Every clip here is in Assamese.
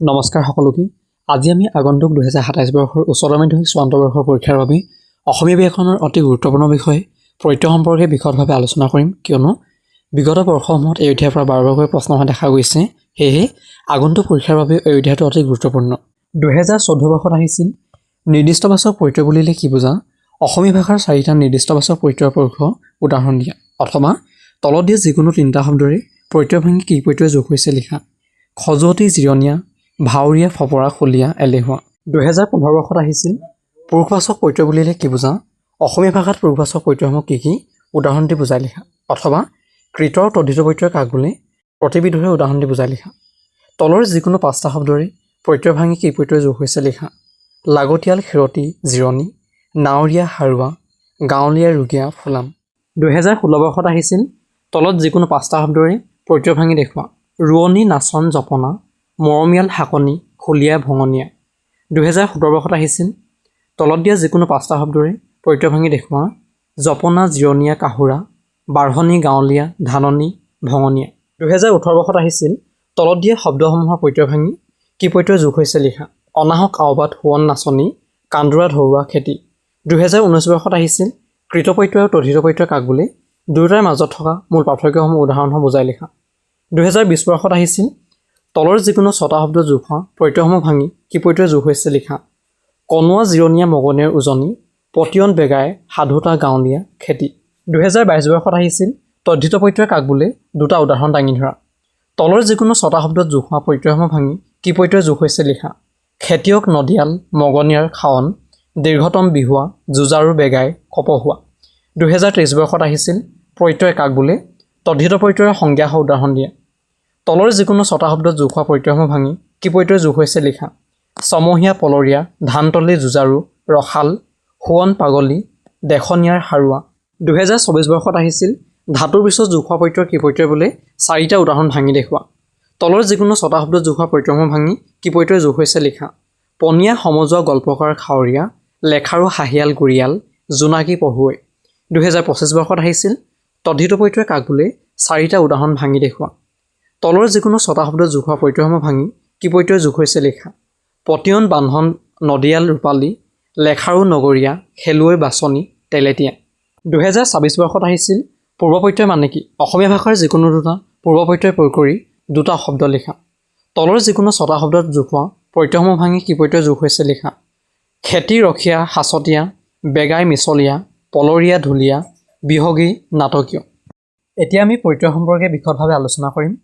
নমস্কাৰ সকলোকে। আজি আমি আগন্তুক 2027 বৰ্ষৰ উচ্চতৰ মাধ্যমিক চূড়ান্ত বৰ্ষৰ পৰীক্ষাৰ বাবে অসমীয়া ব্যাকৰণৰ অতি গুৰুত্বপূৰ্ণ বিষয় প্ৰত্যয় সম্পৰ্কে বিশদভাৱে আলোচনা কৰিম, কিয়নো বিগত বৰ্ষসমূহত এই অধ্যায়ৰ পৰা বাৰবাৰকৈ প্ৰশ্ন অহা দেখা গৈছে। সেয়েহে আগন্তুক পৰীক্ষাৰ বাবে এই অধ্যায়টো অতি গুৰুত্বপূৰ্ণ। 2014 বৰ্ষত আহিছিল নিৰ্দিষ্টবাচক প্ৰত্যয় বুলিলে কি বুজা? অসমীয়া ভাষাৰ 4টা নিৰ্দিষ্টবাচক প্ৰত্যয়ৰ প্ৰয়োগ উদাহৰণ দিয়া, অথবা তলত দিয়া যিকোনো 3টা শব্দৰে প্ৰত্যয় ভাঙি কি প্ৰত্যয় যোগ হৈছে লিখা। খজুৱতি, জিৰণীয়া, ভাৱৰীয়া, ফপৰা, খলীয়া, এলেহুৱা। 2015 বৰ্ষত আহিছিল পুৰুষবাচক প্ৰত্যয় বুলিলে কি বুজা? অসমীয়া ভাষাত পুৰুষবাচক প্ৰত্যয়সমূহ কি উদাহৰণ দি বুজাই লিখা, অথবা কৃতৰ তদ্ধিত প্ৰত্যয় কাক বোলে প্ৰতিবিধৰে উদাহৰণ দি বুজাই লিখা। তলৰ যিকোনো 5টা শব্দৰে প্ৰত্যয় ভাঙি কি প্ৰত্যয় যোগ হৈছে লিখা। লাগতিয়াল, খেৰতি, জিৰণি, নাৱৰীয়া, হাৰুৱা, গাঁৱলীয়া, ৰুগীয়া, ফুলাম। 2016 বৰ্ষত আহিছিল তলত যিকোনো 5টা শব্দৰে প্ৰত্যয় ভাঙি দেখুওৱা। ৰোৱনী, নাচন, জপনা, মৰমীয়াল, শাকনি, খলীয়া, ভঙনীয়া। 2017 বৰ্ষত আহিছিল তলত দিয়া যিকোনো 5টা শব্দৰে প্ৰত্যয় ভাঙি দেখুওৱা। জপনা, জিৰণীয়া, কাহুৰা, বাঢ়নি, গাঁৱলীয়া, ধাননি, ভঙনীয়া। 2018 বৰ্ষত আহিছিল তলত দিয়া শব্দসমূহৰ প্ৰত্যয় ভাঙি কি প্ৰত্যয় যোগ হৈছে লিখা। অনাহক, আওবাত, সোৱণ, নাচনি, কান্দোৰা, ধৰুৱা, খেতি। 2019 বৰ্ষত আহিছিল কৃত প্ৰত্যয় আৰু তদ্ধিত প্ৰত্যয় কাক বোলে দুয়োটাৰ মাজত থকা মূল পাৰ্থক্যসমূহ উদাহৰণসমূহ বুজাই লিখা। 2020 বৰ্ষত আহিছিল তলৰ যিকোনো 6টা শব্দ যোগ হোৱা প্ৰত্যয়সমূহ ভাঙি কি প্ৰত্যয় যোগ হৈছে লিখা। কনোৱা, জিৰণীয়া, মগনীয়াৰ উজনি, পতিয়ন, বেগাই, সাধুতা, গাঁৱলীয়া, খেতি। 2022 বৰ্ষত আহিছিল তদ্ধিত প্ৰত্যয় কাক বোলে দুটা উদাহৰণ দাঙি ধৰা। তলৰ যিকোনো 6টা শব্দত যোগ হোৱা প্ৰত্যয়সমূহ ভাঙি কি প্ৰত্যয় যোগ হৈছে লিখা। খেতিয়ক, নদিয়াল, মগনীয়াৰ, খাৱন, দীৰ্ঘতম, বিহুৱা, যুঁজাৰু, বেগাই, কপহুৱা। 2023 বৰ্ষত আহিছিল প্ৰত্যয় কাক বোলে তদ্ধিত প্ৰত্যয়ৰ সংজ্ঞা সহ উদাহৰণ দিয়ে। তলৰ যিকোনো 6টা শব্দত যোগ হোৱা প্ৰত্যয়সমূহ ভাঙি কি প্ৰত্যয় যোগ হৈছে লিখা। ছমহীয়া, পলৰীয়া, ধানতলী, যুঁজাৰু, ৰসাল, সোৱণ, পাগলী, দেখনীয়াৰ, হাৰুৱা। 2024 বৰ্ষত আহিছিল ধাতুৰ পিছত যোগ হোৱা প্ৰত্যয় কি প্ৰত্যয় বোলে 4টা উদাহৰণ ভাঙি দেখুওৱা। তলৰ যিকোনো 6টা শব্দত যোগ হোৱা প্ৰত্যয়সমূহ ভাঙি কি প্ৰত্যয় যোগ হৈছে লিখা। পনীয়া, সমজুৱা, গল্পকাৰ, খাৱৰীয়া, লেখাৰু, হাঁহিয়াল, গুৰিয়াল, জোনাকী, পঢ়ুৱৈ। 2025 বৰ্ষত আহিছিল তদ্ধিত প্ৰত্যয় কাক বোলে 4টা উদাহৰণ ভাঙি দেখুওৱা। তলৰ যিকোনো 6টা শব্দত যোগ হোৱা প্ৰত্যয়সমূহ ভাঙি কি প্ৰত্যয় যোগ হৈছে লিখা। পতিয়ন, বান্ধন, নদিয়াল, ৰূপালী, লেখাৰু, নগৰীয়া, খেলুৱৈ, বাছনি, তেলেতীয়া। 2026 বৰ্ষত আহিছিল পূৰ্ব প্ৰত্যয় মানে কি? অসমীয়া ভাষাৰ যিকোনো দুটা পূৰ্ব প্ৰত্যয় প্ৰয়োগ কৰি দুটা শব্দ লিখা। তলৰ যিকোনো 6টা শব্দত যোগ হোৱা প্ৰত্যয়সমূহ ভাঙি কি প্ৰত্যয় যোগ হৈছে লিখা। খেতি, ৰখীয়া, সাঁচতীয়া, বেগাই, মিছলীয়া, পলৰীয়া, ঢুলীয়া, বিহগী, নাটকীয়। এতিয়া আমি প্ৰত্যয় সম্পৰ্কে বিশদভাৱে আলোচনা কৰিম।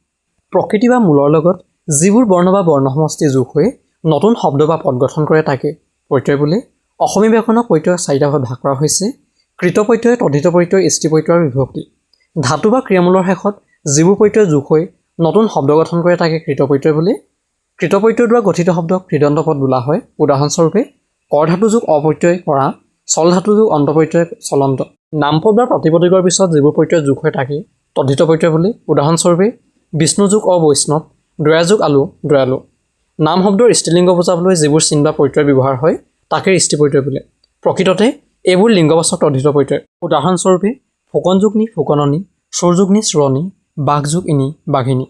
প্ৰকৃতি বা মূলৰ লগত যিবোৰ বৰ্ণ বা বৰ্ণসমষ্টি যোগ হৈ নতুন শব্দ বা পদ গঠন কৰে তাকে প্ৰত্যয় বোলে। অসমীয়া ব্যাকৰণক প্ৰত্যয় 4টা ভাগত ভাগ কৰা হৈছে। কৃত প্ৰত্যয়, তদ্ধিত প্ৰত্যয়, ইষ্টি প্ৰত্যয় আৰু বিভক্তি। ধাতু বা ক্ৰিয়ামূলৰ শেষত যিবোৰ প্ৰত্যয় যোগ হৈ নতুন শব্দ গঠন কৰে তাকে কৃত প্ৰত্যয় বোলে। কৃত প্ৰত্যয়ৰ দ্বাৰা গঠিত শব্দক কৃদন্ত পদ বোলা হয়। উদাহৰণস্বৰূপে কৰ ধাতু যোগ অপ্ৰত্যয় কৰা, চল ধাতু যোগ অন্তঃপ্ৰত্যয় চলন্ত। নামপদ বা প্ৰতিপদিকৰ পিছত যিবোৰ প্ৰত্যয় যোগ হয় তাকে তদ্ধিত প্ৰত্যয় বোলে। উদাহৰণস্বৰূপে বিষ্ণু যোগ অবৈষ্ণৱ, দয়া যোগ আলু, দয়ালু। নাম শব্দৰ স্ত্ৰীলিংগ বুজাবলৈ যিবোৰ চিন বা প্ৰত্যয় ব্যৱহাৰ হয় তাকে ইষ্টি প্ৰত্যয় বোলে। প্ৰকৃততে এইবোৰ লিংগবাচক তদ্ধিত প্ৰত্যয়। উদাহৰণস্বৰূপে ফুকন যোগ নি, ফুকননি, চোৰ যোগ নি, চোৰনি, বাঘ যোগ ইনি, বাঘিনী।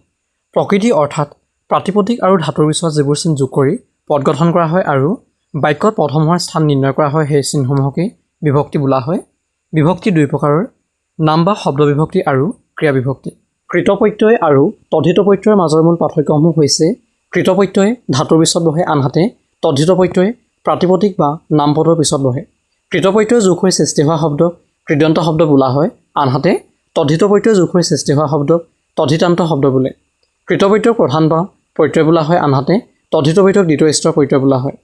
প্ৰকৃতি অৰ্থাৎ প্ৰাতিপদিক আৰু ধাতুৰ পিছত যিবোৰ চিন যোগ কৰি পদ গঠন কৰা হয় আৰু বাক্যত পদসমূহৰ স্থান নিৰ্ণয় কৰা হয় সেই চিনসমূহকে বিভক্তি বোলা হয়। বিভক্তি দুই প্ৰকাৰৰ, নাম বা শব্দ বিভক্তি আৰু ক্ৰিয়া বিভক্তি। কৃত প্ৰত্যয় আৰু তদ্ধিত প্ৰত্যয়ৰ মাজৰ মূল পাৰ্থক্যসমূহ হৈছে কৃত প্ৰত্যয় ধাতুৰ পিছত বহে, আনহাতে তদ্ধিত প্ৰত্যয় প্ৰাতিপদিক বা নামপদৰ পিছত বহে। কৃত প্ৰত্যয় যোগ হৈ সৃষ্টি হোৱা শব্দক কৃদন্ত শব্দ বোলা হয়, আনহাতে তদ্ধিত প্ৰত্যয় যোগ হৈ সৃষ্টি হোৱা শব্দক তদ্ধিতান্ত শব্দ বোলে। কৃত প্ৰত্যয়ক প্ৰধান বা প্ৰত্যয় বোলা হয়, আনহাতে তদ্ধিত প্ৰত্যয়ক দ্বিতীয় স্তৰৰ প্ৰত্যয় বোলা হয়।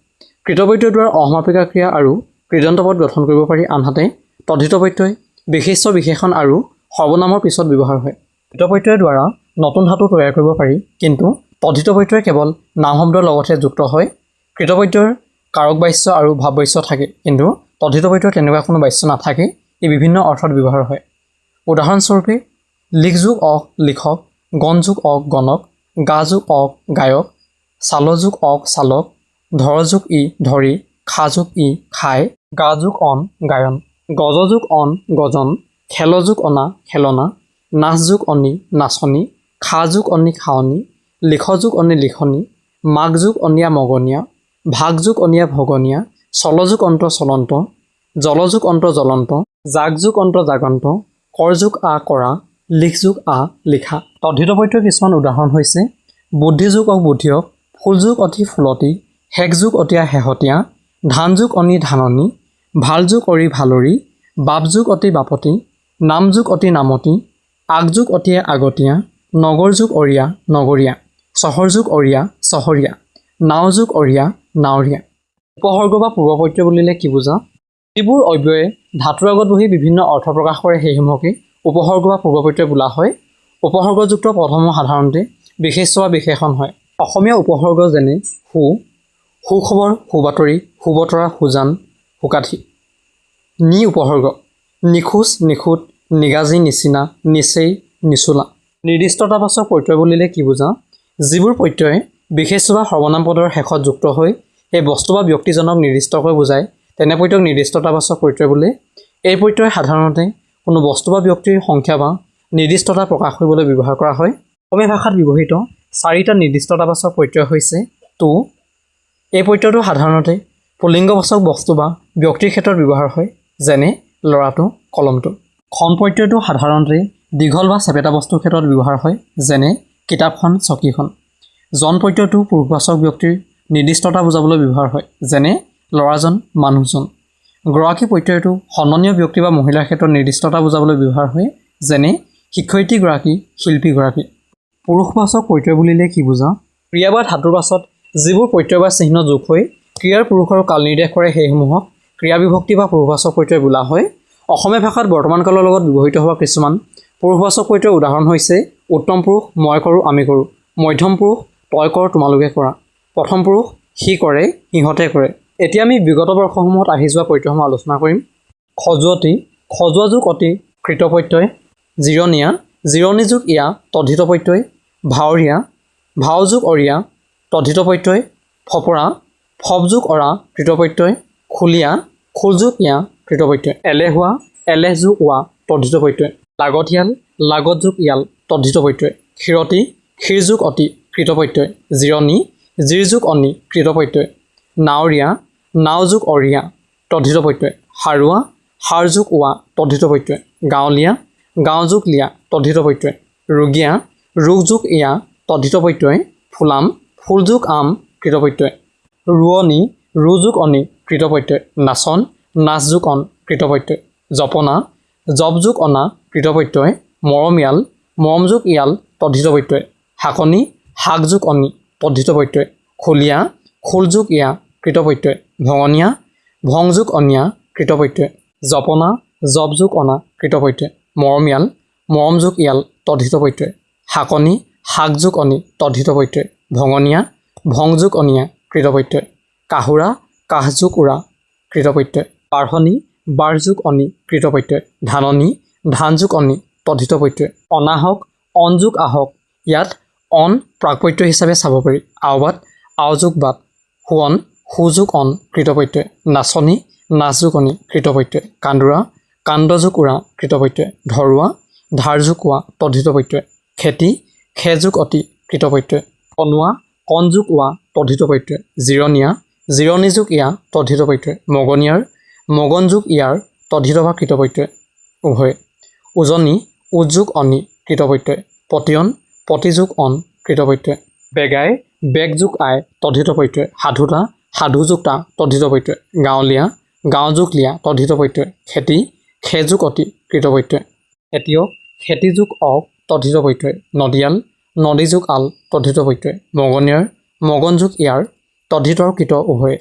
কৃত প্ৰত্যয়ৰ দ্বাৰা অসমাপিকা ক্ৰিয়া আৰু কৃদন্ত পদ গঠন কৰিব পাৰি, আনহাতে তদ্ধিত প্ৰত্যয় বিশেষ্য, বিশেষণ আৰু সৰ্বনামৰ পিছত ব্যৱহাৰ হয়। কৃত প্ৰত্যয়ৰ দ্বাৰা নতুন ধাতু তৈয়াৰ কৰিব পাৰি, কিন্তু তদ্ধিত প্ৰত্যয় কেৱল নাম শব্দৰ লগতহে যুক্ত হয়। কৃত প্ৰত্যয়ৰ কাৰক বাচ্য আৰু ভাৱ বাচ্য থাকে, কিন্তু তদ্ধিত প্ৰত্যয়ৰ তেনেকুৱা কোনো বাচ্য নাথাকে। ই বিভিন্ন অৰ্থত ব্যৱহাৰ হয়। উদাহৰণস্বৰূপে লিখ যোগ অক, লিখক, গণ যোগ অক, গণক, গা যোগ অক, গায়ক, চাল যোগ অক, চালক, ধৰ যোগ ই, ধৰি, খা যোগ ই, খায়, গা যোগ অন, গায়ন, গজ যোগ অন, গজন, খেল যোগ অনা, খেলনা, নাচ যোগ অনি, নাচনি, খা যোগ অনি, খাৱনি, লিখ যোগ অনি, লিখনি, মাঘযোগ অনিয়া মগনীয়া, ভাগযোগ অনিয়া ভগনীয়া, চলযোগ অন্ত চলন্ত, জলযোগ অন্ত জ্বলন্ত, জাগযোগ অন্ত জাগন্ত, কৰযোগ আ কৰা, লিখযোগ আ লিখা। তদ্ধিত প্ৰত্যয়ৰ কিছুমান উদাহৰণ হৈছে বুদ্ধিযোগ বুদ্ধিয়ক, ফুলযোগ অতি ফুলতি, শেষযোগ অতিয়া শেহতীয়া, ধানযোগ অনি ধাননি, ভালযোগ অৰি ভালৰি, বাপযোগ অতি বাপতি, নামযোগ অতি নামতি, আগযোগ অতিয়ে আগতীয়া, নগৰযোগ অৰিয়া নগৰীয়া, চহৰযোগ অৰিয়া চহৰীয়া, নাওযোগ অৰিয়া নাৱৰীয়া। উপসৰ্গ বা পূৰ্বপ্ৰত্যয় বুলিলে কি বুজা? যিবোৰ অব্যয়ে ধাতুৰ আগত বহি বিভিন্ন অৰ্থ প্ৰকাশ কৰে সেইসমূহকে উপসৰ্গ বা পূৰ্বপ্ৰত্যয় বোলা হয়। উপসৰ্গযুক্ত পদসমূহ সাধাৰণতে বিশেষ্য বা বিশেষণ হয়। অসমীয়া উপসৰ্গ যেনে সু, সুখবৰ, সুবাতৰি, সুবতৰা, সুজান, সুকাঠি। নি উপসৰ্গ নিখোজ, নিখুঁত, নিগাজি, নিচিনা, নিচেই, নিচোলা। নিৰ্দিষ্টতাবাচক প্ৰত্যয় বুলিলে কি বুজা? যিবোৰ প্ৰত্যয় বিশেষ্য বা সৰ্বনাম পদৰ শেষত যুক্ত হৈ এই বস্তু বা ব্যক্তিজনক নিৰ্দিষ্টকৈ বুজায় তেনে প্ৰত্যয়ক নিৰ্দিষ্টতাবাচক প্ৰত্যয় বোলে। এই প্ৰত্যয় সাধাৰণতে কোনো বস্তু বা ব্যক্তিৰ সংখ্যা বা নিৰ্দিষ্টতা প্ৰকাশ কৰিবলৈ ব্যৱহাৰ কৰা হয়। অসমীয়া ভাষাত ব্যৱহৃত 4টা নিৰ্দিষ্টতাবাচক প্ৰত্যয় হৈছে টু। এই প্ৰত্যয়টো সাধাৰণতে পুলিংগবাচক বস্তু বা ব্যক্তিৰ ক্ষেত্ৰত ব্যৱহাৰ হয়, যেনে ল'ৰাটো, কলমটো। খন প্ৰত্যয়টো সাধাৰণতে দীঘল বা চেপেটা বস্তুৰ ক্ষেত্ৰত ব্যৱহাৰ হয়, যেনে কিতাপখন, চকীখন। জন প্ৰত্যয়টো পুৰুষবাচক ব্যক্তিৰ নিৰ্দিষ্টতা বুজাবলৈ ব্যৱহাৰ হয়, যেনে ল'ৰাজন, মানুহজন। গৰাকী প্ৰত্যয়টো সন্মানীয় ব্যক্তি বা মহিলাৰ ক্ষেত্ৰত নিৰ্দিষ্টতা বুজাবলৈ ব্যৱহাৰ হয়, যেনে শিক্ষয়িত্ৰীগৰাকী, শিল্পীগৰাকী। পুৰুষবাচক প্ৰত্যয় বুলিলে কি বুজা? ক্ৰিয়া বা ধাতুৰ পাছত যিবোৰ প্ৰত্যয় বা চিহ্ন যোগ হৈ ক্ৰিয়াৰ পুৰুষ আৰু কাল নিৰ্দেশ কৰে সেইসমূহক ক্ৰিয়া বিভক্তি বা পুৰুষবাচক প্ৰত্যয় বোলা হয়। অসমীয়া ভাষাত বৰ্তমান কালৰ লগত ব্যৱহৃত হোৱা কিছুমান পুৰুষবাচক প্ৰত্যয়ৰ উদাহৰণ হৈছে উত্তম পুৰুষ, মই কৰোঁ, আমি কৰোঁ, মধ্যম পুৰুষ, তই কৰ, তোমালোকে কৰা, প্ৰথম পুৰুষ, সি কৰে, সিহঁতে কৰে। এতিয়া আমি বিগত বৰ্ষসমূহত আহি যোৱা প্ৰত্যয়সমূহ আলোচনা কৰিম। খজুৱতি, খজুৱা যোগ অতি কৃত প্ৰত্যয়। জিৰণীয়া, জিৰণি যোগ ইয়া তদ্ধিত প্ৰত্যয়। ভাৱৰীয়া, ভাওযোগ অৰিয়া তদ্ধিত প্ৰত্যয়। ফপৰা, ফপযোগ অৰা কৃত প্ৰত্যয়। খুলীয়া, খোলযোগ ইয়া কৃত প্ৰত্যয়। এলেহুৱা, এলেহ যোগ ৱা তদ্ধিত প্ৰত্যয়। লাগতিয়াল, লাগত যোগ ইয়াল তদ্ধিত প্ৰত্যয়। ক্ষীৰতি, ক্ষীৰ যোগ অতি কৃত প্ৰত্যয়। জিৰণি, জিৰ যোগ অনি কৃত প্ৰত্যয়। নাৱৰীয়া, নাও যোগ অৰিয়া তদ্ধিত প্ৰত্যয়। সাৰুৱা, সাৰ যোগ ওৱা তদ্ধিত প্ৰত্যয়। গাঁৱলীয়া, গাঁও যোগ লিয়া তদ্ধিত প্ৰত্যয়। ৰুগীয়া, ৰোগ যোগ ইয়া তদ্ধিত প্ৰত্যয়। ফুলাম, ফুল যোগ আম কৃত প্ৰত্যয়। ৰোৱনী, ৰু যোগ অনি কৃত প্ৰত্যয়। নাচন, নাচ যোগ অন কৃত প্ৰত্যয়। জপনা, জপ যোগ অনা কৃত প্ৰত্যয়। মৰমীয়াল, মৰম যোগ ইয়াল তদ্ধিত প্ৰত্যয়। শাকনি, শাক যোগ অনি তদ্ধিত প্ৰত্যয়। খলীয়া, খোল যোগ ইয়া কৃত প্ৰত্যয়। ভঙনীয়া, ভং যোগ অনিয়া কৃত প্ৰত্যয়। জপনা, জপ যোগ অনা কৃত প্ৰত্যয়। মৰমীয়াল, মৰম যোগ ইয়াল তদ্ধিত প্ৰত্যয়। শাকনি, শাক যোগ অনি তদ্ধিত প্ৰত্যয়। ভঙনীয়া, ভং যোগ অনিয়া কৃত প্ৰত্যয়। কাহুৰা, কাহ যোগ উৰা কৃত প্ৰত্যয়। বাঢ়নি, বাৰ যোগ অনি কৃত প্ৰত্যয়। ধাননি, ধান যোগ অনি তদ্ধিত প্ৰত্যয়। অনাহক, অন যোগ আহক, ইয়াত অন প্ৰাক প্ৰত্যয় হিচাপে চাব পাৰি। আওবাট, আও যোগ বাট। সোৱন, সু যোগ অন কৃত প্ৰত্যয়। নাচনি, নাচ যোগ অনি কৃত প্ৰত্যয়। কান্দোৰা, কাণ্ড যোগ উৰা কৃত প্ৰত্যয়। ধৰুৱা, ধাৰ যোগ ৱা তদ্ধিত প্ৰত্যয়। খেতি, খে যোগ অতি কৃত প্ৰত্যয়। কনোৱা, কণ যোগ ৱা তদ্ধিত প্ৰত্যয়। জিৰণীয়া, জিৰণি যোগ ইয়া তদ্ধিত প্ৰত্যয়। মগনীয়াৰ, মগন যোগ ইয়াৰ তদ্ধিত বা কৃত প্ৰত্যয় উভয়। উজনি, উদ্যোগ অনি কৃত প্ৰত্যয়। পতিয়ন, পতি যোগ অন কৃত প্ৰত্যয়। বেগাই, বেগ যোগ আই তদ্ধিত প্ৰত্যয়। সাধুতা, সাধু যোগ তা তদ্ধিত প্ৰত্যয়। গাঁৱলীয়া, গাঁও যোগ লিয়া তদ্ধিত প্ৰত্যয়। খেতি, খে যোগ অতি কৃত প্ৰত্যয়। খেতিয়ক, খেতি যোগ অ তদ্ধিত প্ৰত্যয়। নদীয়াল, নদী যোগ আল তদ্ধিত প্ৰত্যয়। মগনীয়াৰ, মগন যোগ ইয়াৰ তদ্ধিত আৰু কৃত উভয়ে।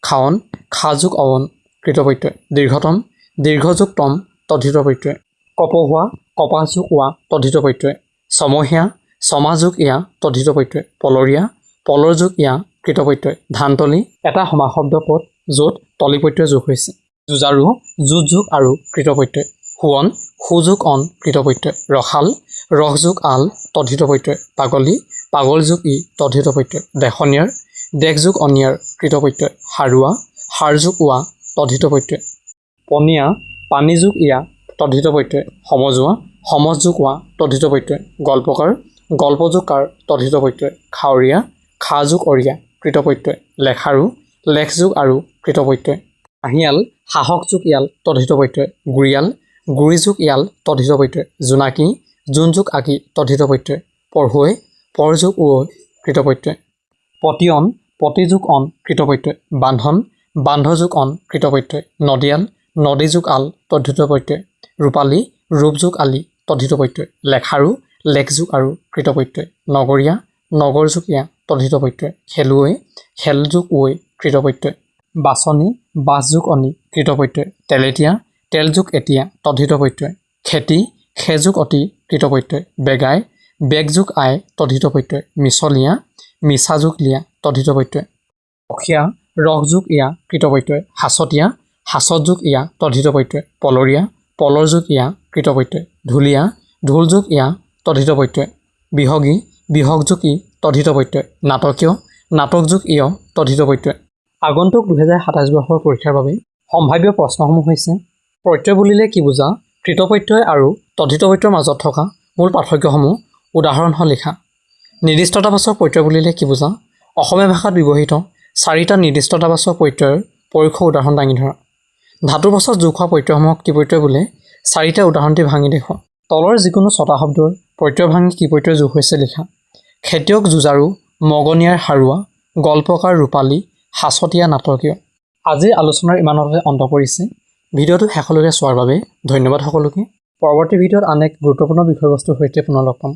খাৱন, খা যোগ অৱন কৃত প্ৰত্যয়। দীৰ্ঘতম, দীৰ্ঘ যোগ তম তদ্ধিত প্ৰত্যয়। কপহুৱা, কপাহ যোগ ৱা তদ্ধিত প্ৰত্যয়। ছমহীয়া, ছমাহ যোগ ইয়া তদ্ধিত প্ৰত্যয়। পলৰীয়া, পলৰ যোগ ইয়া কৃত প্ৰত্যয়। ধানতলী, এটা সমাসশব্দ পদ য'ত তলি প্ৰত্যয় যোগ হৈছে। যুঁজাৰু, যুঁজ যোগ আৰু কৃত প্ৰত্যয়। সোৱন, সু যোগ অন কৃত প্ৰত্যয়। ৰসাল, ৰস যোগ আল তদ্ধিত প্ৰত্যয়। পাগলী, পাগল যোগ ই তদ্ধিত প্ৰত্যয়। দেখনীয়াৰ, দেশ যোগ অনিয়াৰ কৃত প্ৰত্যয়। সাৰুৱা, সাৰ যোগ ৱা তদ্ধিত প্ৰত্যয়। পনীয়া, পানী যোগ ইয়া তদ্ধিত প্ৰত্যয়। সমজুৱা, সমজ যোগ ৱা তদ্ধিত প্ৰত্যয়। গল্পকাৰ, গল্প যোগ কাৰ তদ্ধিত প্ৰত্যয়। খাৱৰীয়া, খা যোগ অৰিয়া কৃতপ্ৰত্যয় লেখাৰু লেখ যোগ আৰু কৃতপ্ৰত্যয় হাঁহিয়াল সাহস যোগ ইয়াল তদ্ধিত প্ৰত্যয় গুৰিয়াল গুৰি যোগ ইয়াল তদ্ধিত প্ৰত্যয় জোনাকী জোন যোগ আকি তদ্ধিত প্ৰত্যয় পঢ়ুৱৈ পৰ যোগ ঐ কৃতপ্ৰত্যয় পতিয়ন পতি যোগ অন কৃতপ্ৰত্যয় বান্ধন বান্ধ যোগ অন কৃতপ্ৰত্যয় নদীয়াল নদী যোগ আল তদ্ধিত প্ৰত্যয় ৰূপালী ৰূপ যোগ আলি তদ্ধিত প্ৰত্যয় লেখাৰু লেখ যোগ আৰু কৃতপ্ৰত্যয় নগৰীয়া নগৰ যোগ ইয়া তদ্ধিত প্ৰত্যয় খেলুৱৈ খেল যোগ ঐ কৃতপ্ৰত্যয় বাছনি বাছ যোগ অনি কৃতপ্ৰত্যয় তেলেতীয়া তেল যোগ এতিয়া তদ্ধিত প্ৰত্যয় খেতি খে যোগ অতি কৃতপ্ৰত্যয় বেগাই বেগ যোগ আই তদ্ধিত প্ৰত্যয় মিছলীয়া মিছা যোগ লিয়া তদ্ধিত প্ৰত্যয় অখীয়া ৰস যোগ ইয়া কৃতপ্ৰত্যয় হাছতীয়া হাছত যোগ ইয়া তদ্ধিত প্ৰত্যয় পলৰীয়া পলৰ যোগ ইয়া কৃতপ্ৰত্যয় ঢুলীয়া ঢোল যোগ ইয়া তদ্ধিত প্ৰত্যয় বিহগী বিহগ যোগ ই তদ্ধিত প্ৰত্যয় নাটকীয় নাটক যোগ ইয় তদ্ধিত প্ৰত্যয় আগন্তুক 2027 বৰ্ষৰ পৰীক্ষাৰ বাবে সম্ভাৱ্য প্ৰশ্নসমূহ হৈছে প্ৰত্যয় বুলিলে কি বুজা কৃতপ্ৰত্যয় আৰু তদ্ধিত প্ৰত্যয়ৰ মাজত থকা মূল পাৰ্থক্যসমূহ উদাহৰণসহ লিখা নিৰ্দিষ্টতাবাচক প্ৰত্যয় বুলিলে কি বুজা অসমীয়া ভাষাত ব্যৱহৃত 4টা নিৰ্দিষ্টতাবাচক প্ৰত্যয়ৰ পৰোক্ষ উদাহৰণ দাঙি ধৰা ধাতুৰ পাছত যোগ হোৱা প্ৰত্যয়সমূহক কি প্ৰত্যয় বোলে 4টা উদাহৰণ দি ভাঙি দেখুৱা তলৰ যিকোনো 6টা শব্দৰ প্ৰত্যয় ভাঙি কি প্ৰত্যয় যোগ হৈছে লিখা খেতিয়ক যুঁজাৰু মগনিয়াৰ হাৰুৱা গল্পকাৰ ৰূপালী হাছতীয়া নাটকীয় আজিৰ আলোচনাৰ ইমানতে অন্ত পৰিছে ভিডিঅ'টো শেষলৈকে চোৱাৰ বাবে ধন্যবাদ সকলোকে পৰৱৰ্তী ভিডিঅ'ত আন এক গুৰুত্বপূৰ্ণ বিষয়বস্তুৰ সৈতে পুনৰ লগ পাম